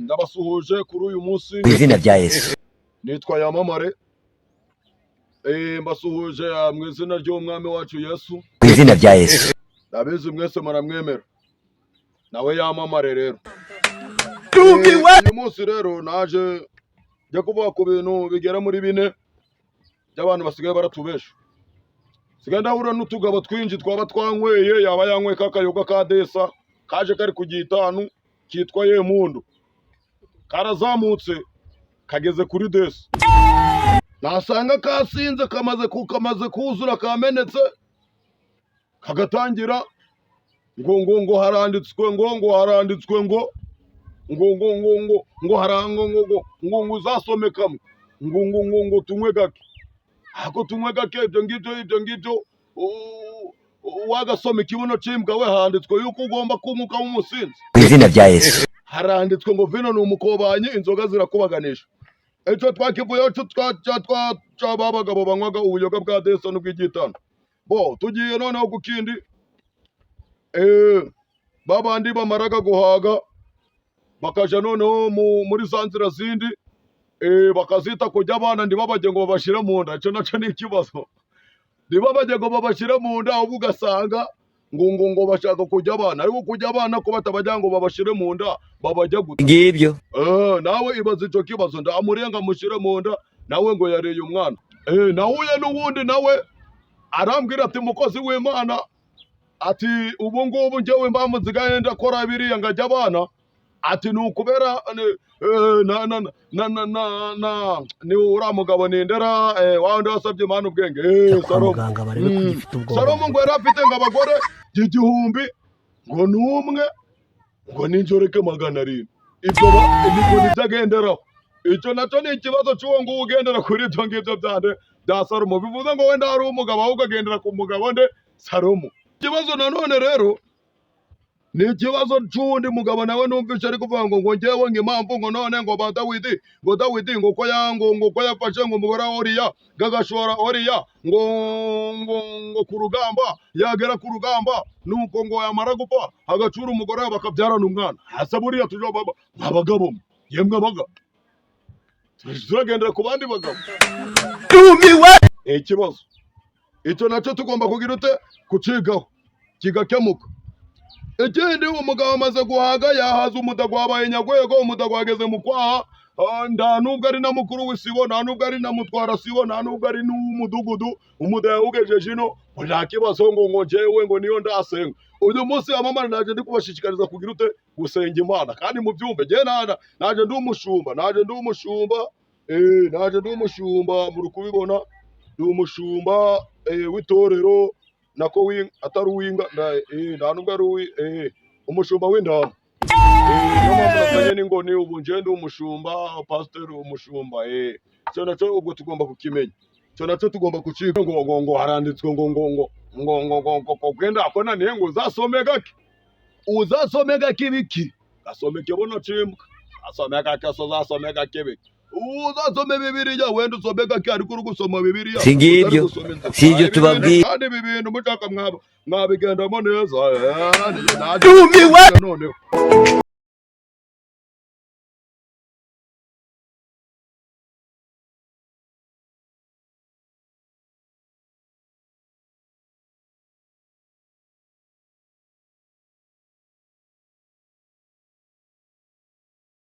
ndabasuhuje kuri uyu munsi Gusinda bya Yesu. nitwa Yamamare. Mbasuhuje mu izina ry'umwami wacu Yesu. Gusinda bya Yesu. Ndabizi mwese muramwemera. Nawe Yamamare rero. Uyu munsi rero naje njya kuvuga ku bintu bigera muri 4 by'abantu basigaye baratubesha. Sigaye ndahura n'utugabo twinji twaba twanyweye, yaba yanyweye kakayoga ka desa kaje kari ku gitanu kitwa Yemundu, karazamutse kageze kuri desa, nasanga kasinze kamaze kuzura kamenetse, kagatangira ngo haranditswe ngo uzasome kamwe ngo tunywe gake. Ako tunywe gake ibyo ngibyo wagasoma ikibuno cimbwa we handitswe yuko ugomba kumuka umusinzi. Gusinda bya Yesu. Haranditswe ngo vino n'umukobanyi inzoga zirakubaganisha. Ejo twakivuyeho babagabo banywaga ubuyoga bwa desa n'ubw'igitano. Bo tugiye noneho gukindi babandi bamaraga guhaga bakaja noneho muri zanzira zindi bakazita kujya abana ndibabajye ngo babashire mu nda. Ico naco ni ikibazo. Ndibabajye ngo babashire mu nda, ahubwo ugasanga ngo bashaka kujya abana, ariko kujya abana ko batabajya ngo babashire mu nda babajya gute ngibyo. Nawe ibaza ico kibazo, ndamurenga mushire mu nda nawe ngo yareye umwana. Nahuye n'uwundi nawe arambwira ati mukozi w'Imana ati ubu ngubu njyewe mbamuzigaye ndakora biriya ngajya abana ati nukubera ni uriya mugabo nindera wandi wasabye Imana ubwenge. Salomo ngo yari afite ngo abagore 1000 ngo n'umwe ngo n'injoreke 700. Ibyo nibwo nibyagenderaho. Icyo nacyo ni ikibazo cy'uwo ngo ugendera kuri ibyo ngibyo bya Salomo. Bivuze ngo wenda hari umugabo ahubwo agendera ku mugabo nde Salomo. Ikibazo nanone rero ni ikibazo c'undi mugabo nawe numvisha ari kuvuga ngo njyewe ng'impamvu ngo none ngo Dawidi ngo ko yafashe ngo umugore wa Uriya gagashora Uriya ngo ku rugamba, yagera ku rugamba nuko ngo yamara gupfa agacura umugore bakabyarana umwana. Hasa buriya tuje abagabo yemwe baga turagendera ku bandi bagabo. Ikibazo icyo nacyo tugomba kugira ute kucigaho kigakemuka. Ikindi umugabo amaze guhaga yahaza umudago wabaye nyagwego, umudago wageze mu kwaha, nta nubwo ari na mukuru w'isibo, nta nubwo ari na mutwara sibo, nta nubwo ari n'umudugudu, umudago ugejeje ino nta kibazo ngo njyewe ngo niyo ndasenga. Uyu munsi Yamamare naje ndi kubashishikariza kugira ute gusenga Imana, kandi mu byumve je naje ndi umushumba muri kubibona, ndi umushumba w'itorero nako atari uwinga nta nubwo ari umushumba w'intama. Niyo mpamvu nasanye n'ingoni ubu nje ndi umushumba pasiteri umushumba. Icyo nacyo ubwo tugomba kukimenya, icyo nacyo tugomba kucika. Ngo haranditswe ngo kwenda akona nihe ngo uzasome gake ibiki gasome kibuno cimbwa, gasome gake uzasome gake ibiki, uzasome Bibiliya wenda usome gake ariko uri gusoma Bibiliya sibyo tubabwiye. Kandi ibi bintu mushaka mwabigendamo neza. Noneho